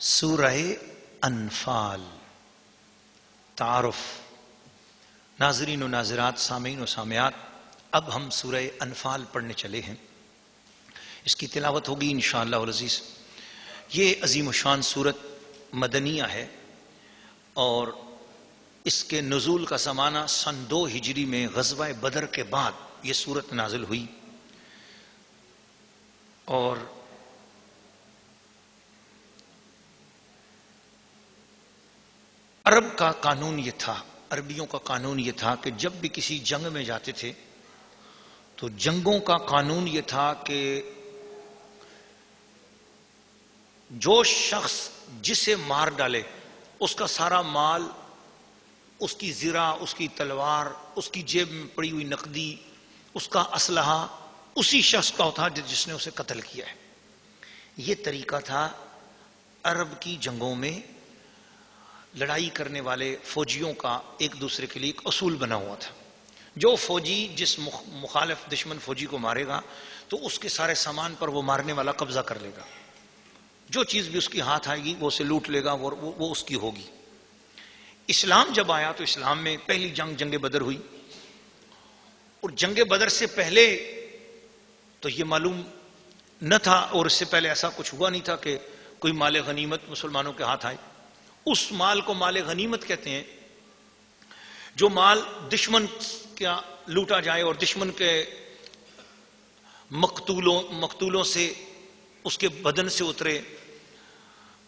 سورہ انفال تعارف۔ ناظرین و ناظرات، سامعین و سامعات، اب ہم سورہ انفال پڑھنے چلے ہیں۔ اس کی تلاوت ہوگی انشاءاللہ العزیز۔ یہ عظیم الشان سورت مدنیہ ہے اور اس کے نزول کا زمانہ سن 2 ہجری میں غزوہ بدر کے بعد یہ سورت نازل ہوئی، اور عرب کا قانون یہ تھا، عربیوں کا قانون یہ تھا کہ جب بھی کسی جنگ میں جاتے تھے تو جنگوں کا قانون یہ تھا کہ جو شخص جسے مار ڈالے اس کا سارا مال، اس کی زرہ، اس کی تلوار، اس کی جیب میں پڑی ہوئی نقدی، اس کا اسلحہ اسی شخص کا تھا جس نے اسے قتل کیا ہے۔ یہ طریقہ تھا عرب کی جنگوں میں لڑائی کرنے والے فوجیوں کا، ایک دوسرے کے لیے ایک اصول بنا ہوا تھا۔ جو فوجی جس مخالف دشمن فوجی کو مارے گا تو اس کے سارے سامان پر وہ مارنے والا قبضہ کر لے گا، جو چیز بھی اس کی ہاتھ آئے گی وہ اسے لوٹ لے گا، وہ اس کی ہوگی۔ اسلام جب آیا تو اسلام میں پہلی جنگ بدر ہوئی، اور جنگ بدر سے پہلے تو یہ معلوم نہ تھا، اور اس سے پہلے ایسا کچھ ہوا نہیں تھا کہ کوئی مال غنیمت مسلمانوں کے ہاتھ آئے۔ اس مال کو مال غنیمت کہتے ہیں جو مال دشمن کا لوٹا جائے اور دشمن کے مقتولوں سے اس کے بدن سے اترے،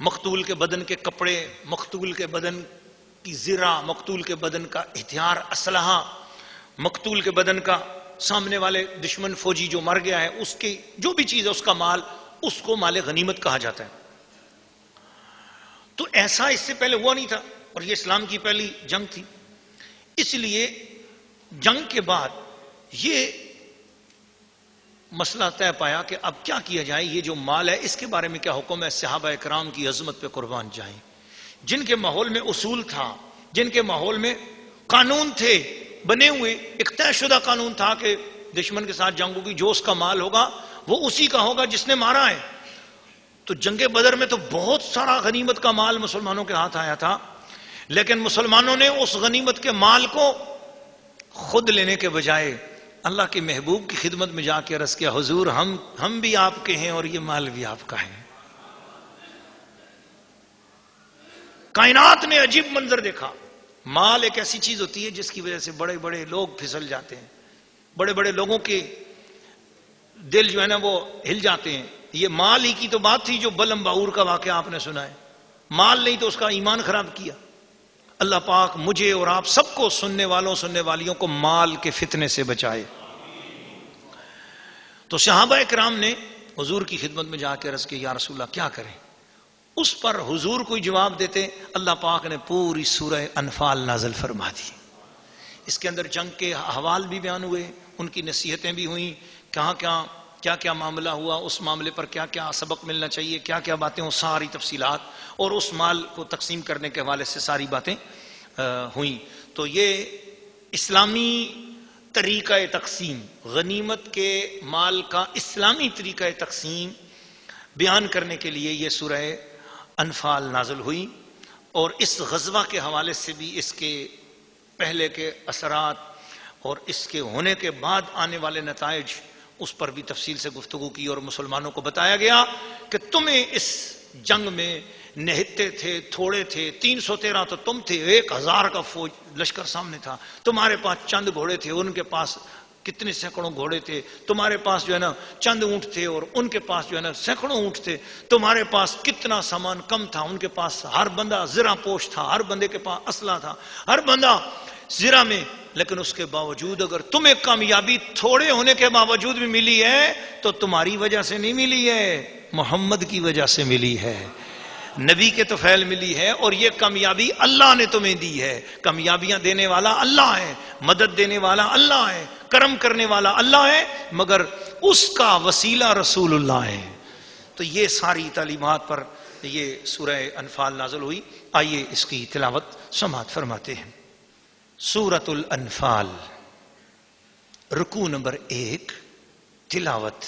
مقتول کے بدن کے کپڑے، مقتول کے بدن کی زرہ، مقتول کے بدن کا ہتھیار، اسلحہ، مقتول کے بدن کا سامنے والے دشمن فوجی جو مر گیا ہے اس کی جو بھی چیز ہے اس کا مال، اس کو مال غنیمت کہا جاتا ہے۔ تو ایسا اس سے پہلے ہوا نہیں تھا، اور یہ اسلام کی پہلی جنگ تھی۔ اس لیے جنگ کے بعد یہ مسئلہ طے پایا کہ اب کیا کیا جائے، یہ جو مال ہے اس کے بارے میں کیا حکم ہے۔ صحابہ کرام کی عظمت پہ قربان جائیں، جن کے ماحول میں اصول تھا، جن کے ماحول میں قانون تھے بنے ہوئے، ایک طے شدہ قانون تھا کہ دشمن کے ساتھ جنگ ہوگی، جو اس کا مال ہوگا وہ اسی کا ہوگا جس نے مارا ہے۔ تو جنگ بدر میں تو بہت سارا غنیمت کا مال مسلمانوں کے ہاتھ آیا تھا، لیکن مسلمانوں نے اس غنیمت کے مال کو خود لینے کے بجائے اللہ کے محبوب کی خدمت میں جا کے عرض کیا، حضور ہم بھی آپ کے ہیں اور یہ مال بھی آپ کا ہے۔ کائنات نے عجیب منظر دیکھا۔ مال ایک ایسی چیز ہوتی ہے جس کی وجہ سے بڑے بڑے لوگ پھسل جاتے ہیں، بڑے بڑے لوگوں کے دل جو ہے نا وہ ہل جاتے ہیں۔ یہ مال ہی کی تو بات تھی جو بلم باور کا واقعہ آپ نے سنا ہے۔ مال نہیں تو اس کا ایمان خراب کیا۔ اللہ پاک مجھے اور آپ سب کو، سننے والوں سننے والیوں کو، مال کے فتنے سے بچائے۔ تو صحابہ کرام نے حضور کی خدمت میں جا کے عرض کی، یا رسول اللہ کیا کریں؟ اس پر حضور کوئی جواب دیتے، اللہ پاک نے پوری سورہ انفال نازل فرما دی۔ اس کے اندر جنگ کے احوال بھی بیان ہوئے، ان کی نصیحتیں بھی ہوئیں، کیا کیا معاملہ ہوا، اس معاملے پر کیا کیا سبق ملنا چاہیے، کیا کیا باتیں، وہ ساری تفصیلات، اور اس مال کو تقسیم کرنے کے حوالے سے ساری باتیں ہوئیں۔ تو یہ اسلامی طریقہ تقسیم، غنیمت کے مال کا اسلامی طریقہ تقسیم بیان کرنے کے لیے یہ سورہ انفال نازل ہوئی، اور اس غزوہ کے حوالے سے بھی، اس کے پہلے کے اثرات اور اس کے ہونے کے بعد آنے والے نتائج، اس پر بھی تفصیل سے گفتگو کی، اور مسلمانوں کو بتایا گیا کہ تمہیں اس جنگ میں نہتے تھے، تھوڑے تھے، 313 تو تم تھے، 1000 کا فوج لشکر سامنے تھا، تمہارے پاس چند گھوڑے تھے، ان کے پاس کتنے سینکڑوں گھوڑے تھے، تمہارے پاس جو ہے نا چند اونٹ تھے اور ان کے پاس جو ہے نا سینکڑوں اونٹ تھے، تمہارے پاس کتنا سامان کم تھا، ان کے پاس ہر بندہ زرہ پوش تھا، ہر بندے کے پاس اسلحہ تھا، ہر بندہ زرہ میں۔ لیکن اس کے باوجود اگر تمہیں کامیابی تھوڑے ہونے کے باوجود بھی ملی ہے تو تمہاری وجہ سے نہیں ملی ہے، محمد کی وجہ سے ملی ہے، نبی کے طفیل ملی ہے، اور یہ کامیابی اللہ نے تمہیں دی ہے۔ کامیابیاں دینے والا اللہ ہے، مدد دینے والا اللہ ہے، کرم کرنے والا اللہ ہے، مگر اس کا وسیلہ رسول اللہ ہے۔ تو یہ ساری تعلیمات پر یہ سورہ انفال نازل ہوئی۔ آئیے اس کی تلاوت سماعت فرماتے ہیں۔ سورۃ الانفال، رکوع نمبر 1، تلاوت۔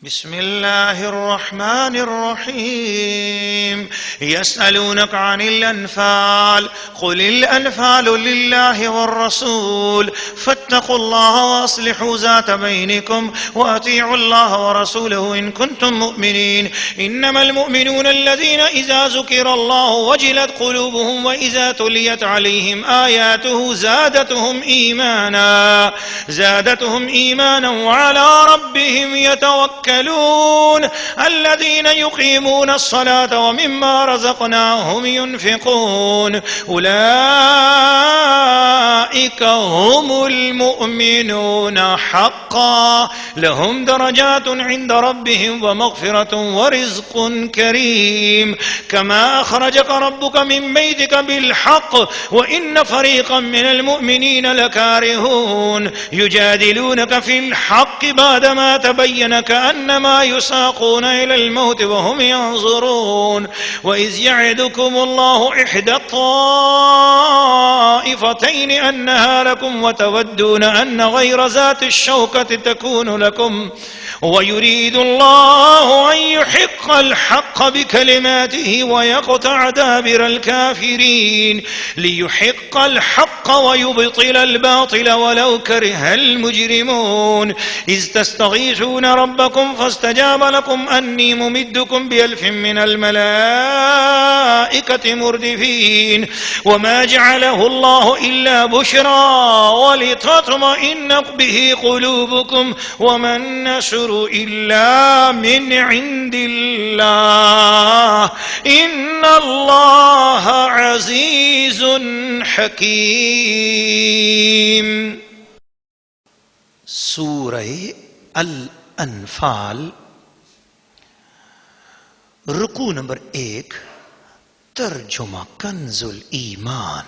بسم الله الرحمن الرحيم يسألونك عن الأنفال قل الأنفال لله والرسول فاتقوا الله وأصلحوا ذات بينكم وأطيعوا الله ورسوله إن كنتم مؤمنين إنما المؤمنون الذين إذا ذكر الله وجلت قلوبهم وإذا تليت عليهم آياته زادتهم إيمانا وعلى ربهم يتوكلون الذين يقيمون الصلاة ومما رزقناهم ينفقون أولئك هم المؤمنون حقا لهم درجات عند ربهم ومغفرة ورزق كريم كما أخرجك ربك من بيتك بالحق وإن فريقا من المؤمنين لكارهون يجادلونك في الحق بعدما تبين كأنما يساقون إلى الموت وهم ينظرون وإذ يعدكم الله إحدى الطائفتين أنها لكم وتودون أن غير ذات الشوكة تكون لكم ويريد الله أن يحق الحق بكلماته ويقطع دابر الكافرين ليحق الحق ويبطل الباطل ولو كره المجرمون إذ تستغيثون ربكم فاستجاب لكم أني ممدكم ب1000 من الملائكة مردفين وما جعله الله إلا بشرى ولتطمئن به قلوبكم وما النصر إلا من عند الله إن الله عزيز حكيم. سورہ الانفال رکوع نمبر 1 ترجمہ کنز الایمان.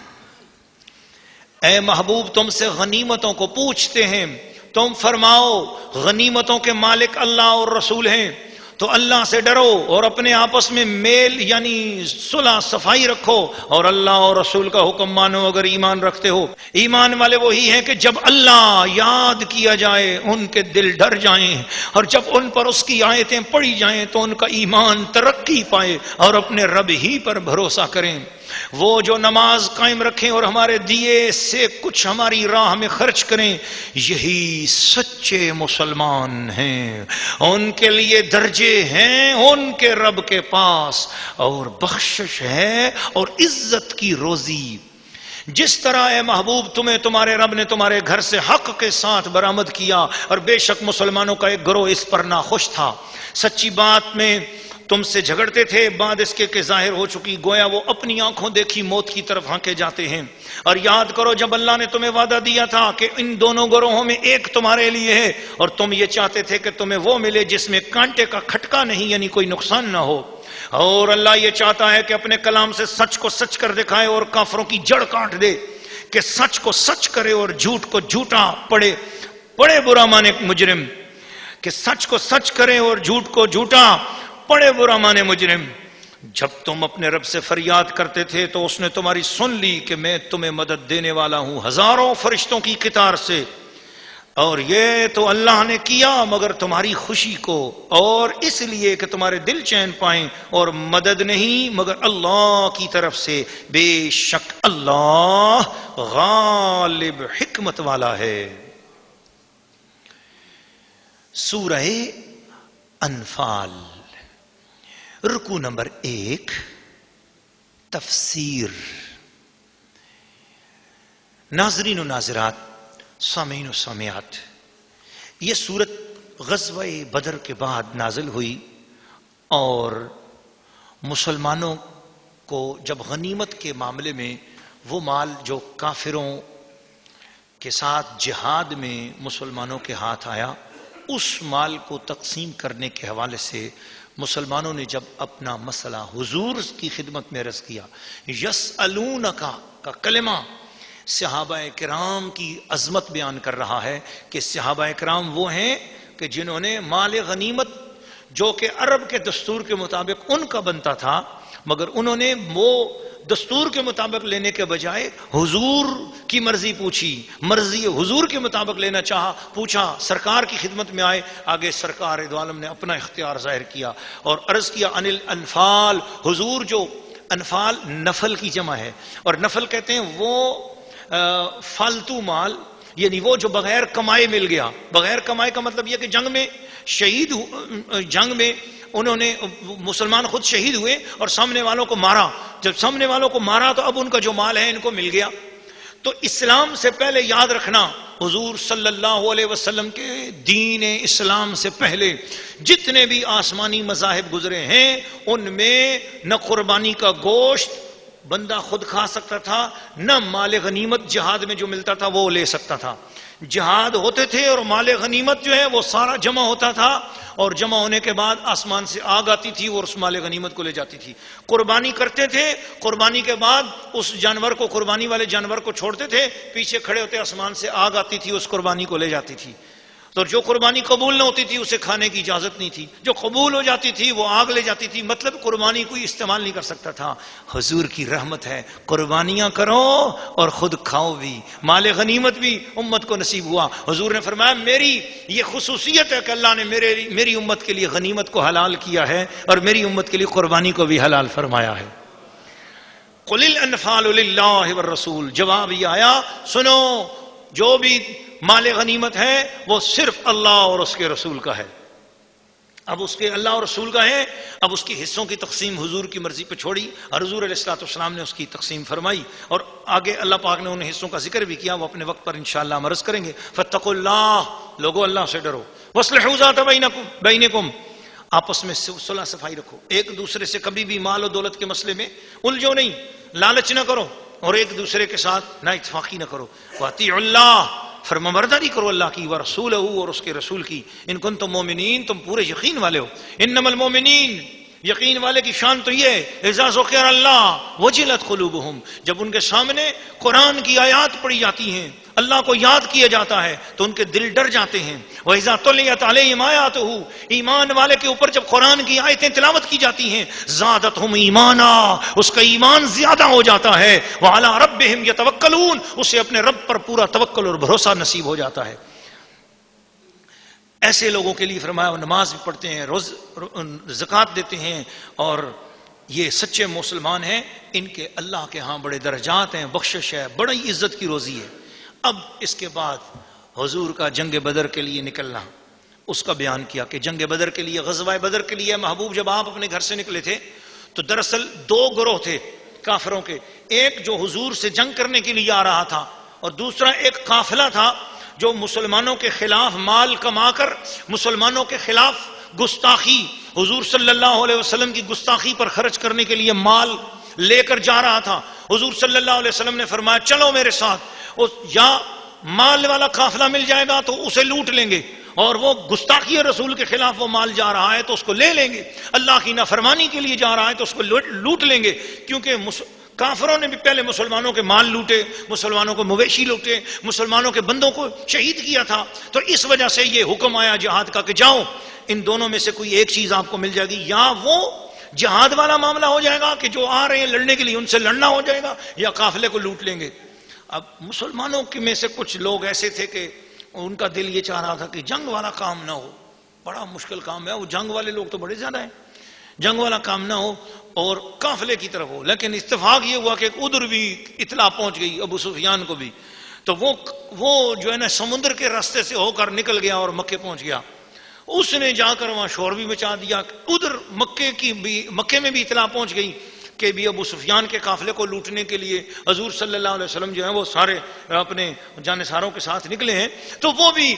اے محبوب تم سے غنیمتوں کو پوچھتے ہیں، تم فرماؤ غنیمتوں کے مالک اللہ اور رسول ہیں، تو اللہ سے ڈرو اور اپنے آپس میں میل یعنی صلح صفائی رکھو اور اللہ اور رسول کا حکم مانو اگر ایمان رکھتے ہو. ایمان والے وہی ہیں کہ جب اللہ یاد کیا جائے ان کے دل ڈر جائیں اور جب ان پر اس کی آیتیں پڑھی جائیں تو ان کا ایمان ترقی پائے اور اپنے رب ہی پر بھروسہ کریں. وہ جو نماز قائم رکھیں اور ہمارے دیے سے کچھ ہماری راہ میں خرچ کریں، یہی سچے مسلمان ہیں. ان کے لیے درجے ہیں ان کے رب کے پاس اور بخشش ہے اور عزت کی روزی. جس طرح اے محبوب تمہیں تمہارے رب نے تمہارے گھر سے حق کے ساتھ برآمد کیا اور بے شک مسلمانوں کا ایک گروہ اس پر ناخوش تھا، سچی بات میں تم سے جھگڑتے تھے، بعد اس کے کہ ظاہر ہو چکی، گویا وہ اپنی آنکھوں دیکھی موت کی طرف ہانکے جاتے ہیں. اور یاد کرو جب اللہ نے تمہیں وعدہ دیا تھا کہ ان دونوں گروہوں میں ایک تمہارے لیے ہے اور تم یہ چاہتے تھے کہ تمہیں وہ ملے جس میں کانٹے کا کھٹکا نہیں یعنی کوئی نقصان نہ ہو. اور اللہ یہ چاہتا ہے کہ اپنے کلام سے سچ کو سچ کر دکھائے اور کافروں کی جڑ کاٹ دے، کہ سچ کو سچ کرے اور جھوٹ کو جھوٹا پڑے. بڑے برا مانے مجرم، کہ سچ کو سچ کرے اور جھوٹ کو جھوٹا بڑے برا مانے مجرم. جب تم اپنے رب سے فریاد کرتے تھے تو اس نے تمہاری سن لی کہ میں تمہیں مدد دینے والا ہوں ہزاروں فرشتوں کی قطار سے. اور یہ تو اللہ نے کیا مگر تمہاری خوشی کو اور اس لیے کہ تمہارے دل چین پائیں، اور مدد نہیں مگر اللہ کی طرف سے. بے شک اللہ غالب حکمت والا ہے. سورہ انفال رکوع نمبر 1 تفسیر. ناظرین و ناظرات، سامعین و سامعات، یہ سورت غزوہ بدر کے بعد نازل ہوئی اور مسلمانوں کو جب غنیمت کے معاملے میں وہ مال جو کافروں کے ساتھ جہاد میں مسلمانوں کے ہاتھ آیا، اس مال کو تقسیم کرنے کے حوالے سے مسلمانوں نے جب اپنا مسئلہ حضور کی خدمت میں عرض کیا. یسألونک کا کلمہ صحابہ کرام کی عظمت بیان کر رہا ہے کہ صحابہ کرام وہ ہیں کہ جنہوں نے مال غنیمت جو کہ عرب کے دستور کے مطابق ان کا بنتا تھا، مگر انہوں نے وہ دستور کے مطابق لینے کے بجائے حضور کی مرضی پوچھی، مرضی حضور کے مطابق لینا چاہا، پوچھا، سرکار کی خدمت میں آئے، آگے سرکار دو عالم نے اپنا اختیار ظاہر کیا اور عرض کیا ان الانفال، حضور جو انفال نفل کی جمع ہے، اور نفل کہتے ہیں وہ فالتو مال، یعنی وہ جو بغیر کمائے مل گیا۔ بغیر کمائے کا مطلب یہ کہ جنگ میں شہید، جنگ میں انہوں نے مسلمان خود شہید ہوئے اور سامنے والوں کو مارا، جب سامنے والوں کو مارا تو اب ان کا جو مال ہے ان کو مل گیا۔ تو اسلام سے پہلے یاد رکھنا، حضور صلی اللہ علیہ وسلم کے دین اسلام سے پہلے جتنے بھی آسمانی مذاہب گزرے ہیں ان میں نہ قربانی کا گوشت بندہ خود کھا سکتا تھا، نہ مال غنیمت جہاد میں جو ملتا تھا وہ لے سکتا تھا۔ جہاد ہوتے تھے اور مال غنیمت جو ہے وہ سارا جمع ہوتا تھا، اور جمع ہونے کے بعد آسمان سے آگ آتی تھی اور اس مال غنیمت کو لے جاتی تھی۔ قربانی کرتے تھے، قربانی کے بعد اس جانور کو، قربانی والے جانور کو چھوڑتے تھے، پیچھے کھڑے ہوتے آسمان سے آگ آتی تھی، اس قربانی کو لے جاتی تھی۔ تو جو قربانی قبول نہ ہوتی تھی اسے کھانے کی اجازت نہیں تھی، جو قبول ہو جاتی تھی وہ آگ لے جاتی تھی، مطلب قربانی کوئی استعمال نہیں کر سکتا تھا۔ حضور کی رحمت ہے، قربانیاں کرو اور خود کھاؤ بھی، مال غنیمت بھی امت کو نصیب ہوا۔ حضور نے فرمایا میری یہ خصوصیت ہے کہ اللہ نے میری امت کے لیے غنیمت کو حلال کیا ہے اور میری امت کے لیے قربانی کو بھی حلال فرمایا ہے۔ قل الانفال للہ والرسول، جواب یہ آیا سنو، جو بھی مال غنیمت ہے وہ صرف اللہ اور اس کے رسول کا ہے۔ اب اس کے اللہ اور رسول کا ہے، اب اس کی حصوں کی تقسیم حضور کی مرضی پہ چھوڑی اور حضور علیہ الصلوۃ والسلام نے اس کی تقسیم فرمائی، اور آگے اللہ پاک نے ان حصوں کا ذکر بھی کیا، وہ اپنے وقت پر انشاءاللہ ہم عرض کریں گے۔ فاتقوا اللہ، لوگو اللہ سے ڈرو، واصلحوا ذات بینکم، آپس میں صلح صفائی رکھو، ایک دوسرے سے کبھی بھی مال و دولت کے مسئلے میں الجھو نہیں، لالچ نہ کرو اور ایک دوسرے کے ساتھ نا اتفاقی نہ کرو۔ واطیعوا اللہ، فرمانبرداری کرو اللہ کی، ورسولہ، اور اس کے رسول کی، ان کنتم مومنین، تم پورے یقین والے ہو۔ انما المومنین، یقین والے کی شان تو یہ ہے اذا ذکر اللہ وجلت قلوبہم، جب ان کے سامنے قرآن کی آیات پڑھی جاتی ہیں، اللہ کو یاد کیا جاتا ہے تو ان کے دل ڈر جاتے ہیں۔ وَإِذَا تُلِيَتْ عَلَيْهِمْ آيَاتُهُ، ایمان والے کے اوپر جب قرآن کی آیتیں تلاوت کی جاتی ہیں، زادتہم ایمانا، اس کا ایمان زیادہ ہو جاتا ہے۔ وَعَلَىٰ رَبِّهِمْ يَتَوَكَّلُونَ، اسے اپنے رب پر پورا توکل اور بھروسہ نصیب ہو جاتا ہے۔ ایسے لوگوں کے لیے فرمایا وہ نماز بھی پڑھتے ہیں، روز زکوٰۃ دیتے ہیں، اور یہ سچے مسلمان ہیں، ان کے اللہ کے ہاں بڑے درجات ہیں، بخشش ہے، بڑی عزت کی روزی ہے۔ اب اس کے بعد حضور کا جنگ بدر کے لیے نکلنا، اس کا بیان کیا کہ جنگ بدر کے لیے، غزوہ بدر کے لیے محبوب جب آپ اپنے گھر سے نکلے تھے تو دراصل دو گروہ تھے کافروں کے، ایک جو حضور سے جنگ کرنے کے لیے آ رہا تھا اور دوسرا ایک قافلہ تھا جو مسلمانوں کے خلاف مال کما کر مسلمانوں کے خلاف گستاخی، حضور صلی اللہ علیہ وسلم کی گستاخی پر خرچ کرنے کے لیے مال لے کر جا رہا تھا۔ حضور صلی اللہ علیہ وسلم نے فرمایا چلو میرے ساتھ، یا مال والا قافلہ مل جائے گا تو اسے لوٹ لیں گے، اور وہ گستاخی رسول کے خلاف وہ مال جا رہا ہے تو اس کو لے لیں گے، اللہ کی نافرمانی کے لیے جا رہا ہے تو اس کو لوٹ لیں گے، کیونکہ کافروں نے بھی پہلے مسلمانوں کے مال لوٹے، مسلمانوں کو مویشی لوٹے، مسلمانوں کے بندوں کو شہید کیا تھا، تو اس وجہ سے یہ حکم آیا جہاد کا کہ جاؤ، ان دونوں میں سے کوئی ایک چیز آپ کو مل جائے گی، یا وہ جہاد والا معاملہ ہو جائے گا کہ جو آ رہے ہیں لڑنے کے لیے ان سے لڑنا ہو جائے گا، یا قافلے کو لوٹ لیں گے۔ اب مسلمانوں میں سے کچھ لوگ ایسے تھے کہ ان کا دل یہ چاہ رہا تھا کہ جنگ والا کام نہ ہو، بڑا مشکل کام ہے، وہ جنگ والے لوگ تو بڑے زیادہ ہیں، جنگ والا کام نہ ہو اور قافلے کی طرف ہو۔ لیکن اتفاق یہ ہوا کہ ادھر بھی اطلاع پہنچ گئی ابو سفیان کو بھی، تو وہ جو ہے نا سمندر کے راستے سے ہو کر نکل گیا اور مکے پہنچ گیا۔ اس نے جا کر وہاں شور بھی مچا دیا، ادھر مکے میں بھی اطلاع پہنچ گئی کہ بھی ابو سفیان کے قافلے کو لوٹنے کے لیے حضور صلی اللہ علیہ وسلم جو ہے وہ سارے اپنے جانثاروں کے ساتھ نکلے ہیں، تو وہ بھی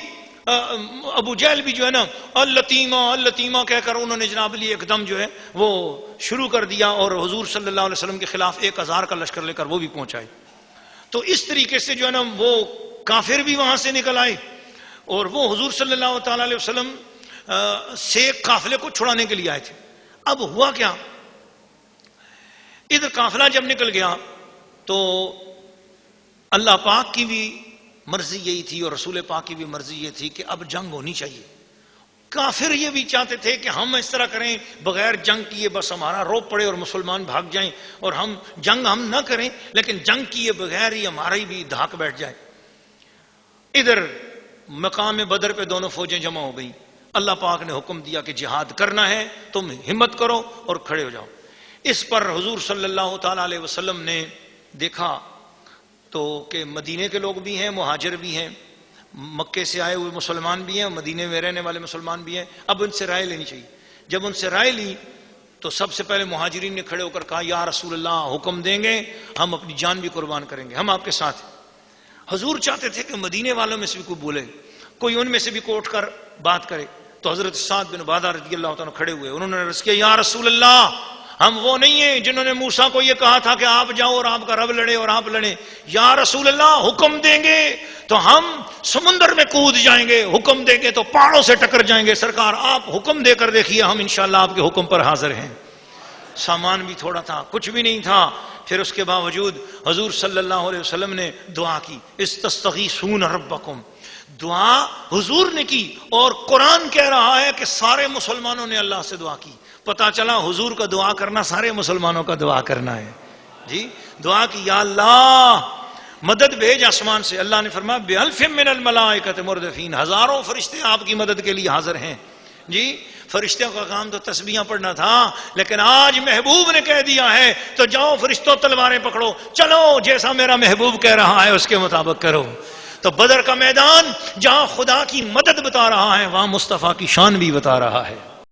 ابو جہل بھی جو ہے نا اللتیمہ اللتیمہ کہہ کر انہوں نے جناب لی ایک دم جو ہے وہ شروع کر دیا، اور حضور صلی اللہ علیہ وسلم کے خلاف 1000 کا لشکر لے کر وہ بھی پہنچائے۔ تو اس طریقے سے جو ہے نا وہ کافر بھی وہاں سے نکل آئے، اور وہ حضور صلی اللہ تعالی علیہ وسلم سے قافلے کو چھڑانے کے لیے آئے تھے۔ اب ہوا کیا، ادھر قافلہ جب نکل گیا تو اللہ پاک کی بھی مرضی یہی تھی اور رسول پاک کی بھی مرضی یہ تھی کہ اب جنگ ہونی چاہیے، کافر یہ بھی چاہتے تھے کہ ہم اس طرح کریں بغیر جنگ کیے، بس ہمارا روب پڑے اور مسلمان بھاگ جائیں، اور ہم جنگ نہ کریں، لیکن جنگ کیے بغیر ہی ہمارا ہی بھی دھاک بیٹھ جائے۔ ادھر مقام بدر پہ دونوں فوجیں جمع ہو گئیں، اللہ پاک نے حکم دیا کہ جہاد کرنا ہے، تم ہمت کرو اور کھڑے ہو جاؤ۔ اس پر حضور صلی اللہ تعالی علیہ وسلم نے دیکھا تو کہ مدینے کے لوگ بھی ہیں، مہاجر بھی ہیں، مکے سے آئے ہوئے مسلمان بھی ہیں، مدینے میں رہنے والے مسلمان بھی ہیں، اب ان سے رائے لینی چاہیے۔ جب ان سے رائے لی تو سب سے پہلے مہاجرین نے کھڑے ہو کر کہا یا رسول اللہ حکم دیں گے، ہم اپنی جان بھی قربان کریں گے، ہم آپ کے ساتھ ہیں۔ حضور چاہتے تھے کہ مدینے والوں میں سے بھی کوئی بولے، کوئی ان میں سے بھی کوئی اٹھ کر بات کرے، تو حضرت سعد بن عبادہ رضی اللہ تعالیٰ کھڑے ہوئے، انہوں نے عرض کیا یا رسول اللہ، ہم وہ نہیں ہیں جنہوں نے موسیٰ کو یہ کہا تھا کہ آپ جاؤ اور آپ کا رب لڑے اور آپ لڑیں، یا رسول اللہ حکم دیں گے تو ہم سمندر میں کود جائیں گے، حکم دیں گے تو پہاڑوں سے ٹکر جائیں گے، سرکار آپ حکم دے کر دیکھیے، ہم انشاءاللہ آپ کے حکم پر حاضر ہیں۔ سامان بھی تھوڑا تھا، کچھ بھی نہیں تھا، پھر اس کے باوجود حضور صلی اللہ علیہ وسلم نے دعا کی، استستغیثون ربکم، دعا حضور نے کی، اور قرآن کہہ رہا ہے کہ سارے مسلمانوں نے اللہ سے دعا کی۔ پتا چلا حضور کا دعا کرنا سارے مسلمانوں کا دعا کرنا ہے۔ جی دعا کی یا اللہ مدد بھیج آسمان سے، اللہ نے فرمایا بِأَلْفٍ مِّنَ الْمَلَائِكَةِ مُرْدِفِينَ، ہزاروں فرشتے آپ کی مدد کے لیے حاضر ہیں۔ جی فرشتوں کا کام تو تسبیحاں پڑھنا تھا، لیکن آج محبوب نے کہہ دیا ہے تو جاؤ فرشتوں تلواریں پکڑو، چلو جیسا میرا محبوب کہہ رہا ہے اس کے مطابق کرو۔ تو بدر کا میدان جہاں خدا کی مدد بتا رہا ہے، وہاں مصطفیٰ کی شان بھی بتا رہا ہے۔